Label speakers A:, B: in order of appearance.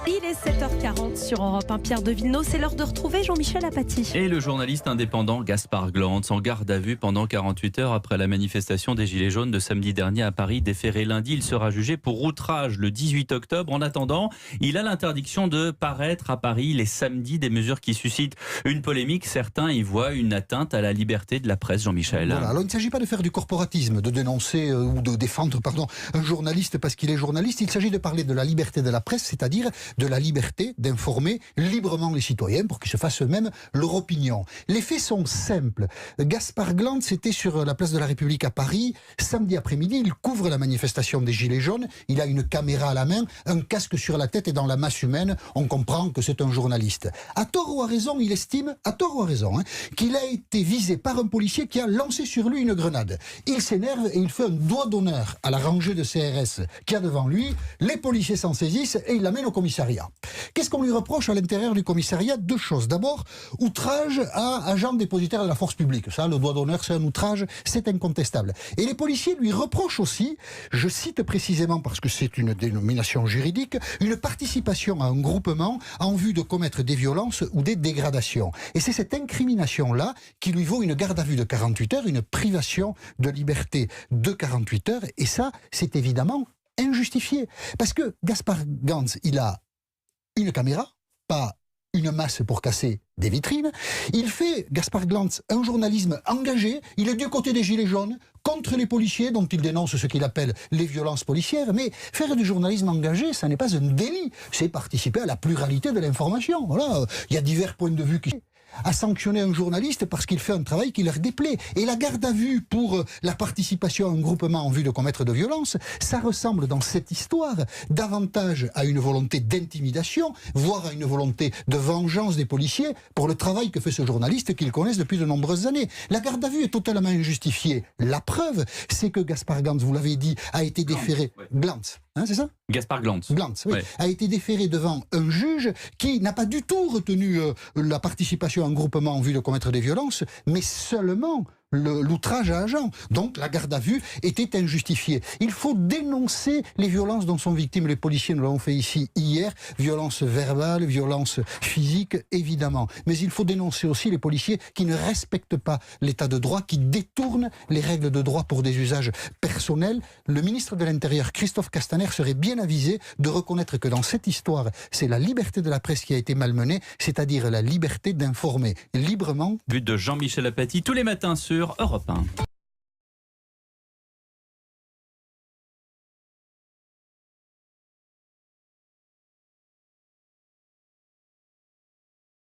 A: Il est 7h40 sur Europe 1, Pierre de Villeneuve. C'est l'heure de retrouver Jean-Michel Apathy.
B: Et le journaliste indépendant Gaspard Glantz en garde à vue pendant 48 heures après la manifestation des Gilets jaunes de samedi dernier à Paris. Déféré lundi, il sera jugé pour outrage le 18 octobre. En attendant, il a l'interdiction de paraître à Paris les samedis, des mesures qui suscitent une polémique. Certains y voient une atteinte à la liberté de la presse, Jean-Michel.
C: Voilà. Alors, il ne s'agit pas de faire du corporatisme, de dénoncer ou de défendre un journaliste parce qu'il est journaliste. Il s'agit de parler de la liberté de la presse, c'est-à-dire de la liberté d'informer librement les citoyens pour qu'ils se fassent eux-mêmes leur opinion. Les faits sont simples. Gaspard Glantz était sur la place de la République à Paris. Samedi après-midi, il couvre la manifestation des Gilets jaunes. Il a une caméra à la main, un casque sur la tête et dans la masse humaine, on comprend que c'est un journaliste. À tort ou à raison, il estime, à tort ou à raison, qu'il a été visé par un policier qui a lancé sur lui une grenade. Il s'énerve et il fait un doigt d'honneur à la rangée de CRS qu'il y a devant lui. Les policiers s'en saisissent et il l'amène au commissariat. Qu'est-ce qu'on lui reproche à l'intérieur du commissariat? Deux choses. D'abord, outrage à agent dépositaire de la force publique. Ça, le doigt d'honneur, c'est un outrage, c'est incontestable. Et les policiers lui reprochent aussi, je cite précisément parce que c'est une dénomination juridique, une participation à un groupement en vue de commettre des violences ou des dégradations. Et c'est cette incrimination-là qui lui vaut une garde à vue de 48 heures, une privation de liberté de 48 heures. Et ça, c'est évidemment injustifié. Parce que Gaspard Glantz, il a une caméra, pas une masse pour casser des vitrines. Il fait, Gaspard Glantz, un journalisme engagé. Il est du côté des Gilets jaunes, contre les policiers, dont il dénonce ce qu'il appelle les violences policières. Mais faire du journalisme engagé, ça n'est pas un délit. C'est participer à la pluralité de l'information. Voilà, il y a divers points de vue qui... à sanctionner un journaliste parce qu'il fait un travail qui leur déplaît. Et la garde à vue pour la participation à un groupement en vue de commettre de violences, ça ressemble dans cette histoire davantage à une volonté d'intimidation, voire à une volonté de vengeance des policiers pour le travail que fait ce journaliste qu'ils connaissent depuis de nombreuses années. La garde à vue est totalement injustifiée. La preuve, c'est que Gaspard Glantz, vous l'avez dit, a été déféré... Glantz, c'est ça ?
B: Gaspard Glantz.
C: Glantz, oui,
B: Ouais.
C: a été déféré devant un juge qui n'a pas du tout retenu la participation à un groupement en vue de commettre des violences, mais seulement l'outrage à agent. Donc la garde à vue était injustifiée. Il faut dénoncer les violences dont sont victimes les policiers. Nous l'avons fait ici hier. Violences verbales, violences physiques, évidemment. Mais il faut dénoncer aussi les policiers qui ne respectent pas l'état de droit, qui détournent les règles de droit pour des usages personnels. Le ministre de l'Intérieur, Christophe Castaner, serait bien avisé de reconnaître que dans cette histoire, c'est la liberté de la presse qui a été malmenée, c'est-à-dire la liberté d'informer librement.
B: But de Jean-Michel Apathy tous les matins sur Europe 1.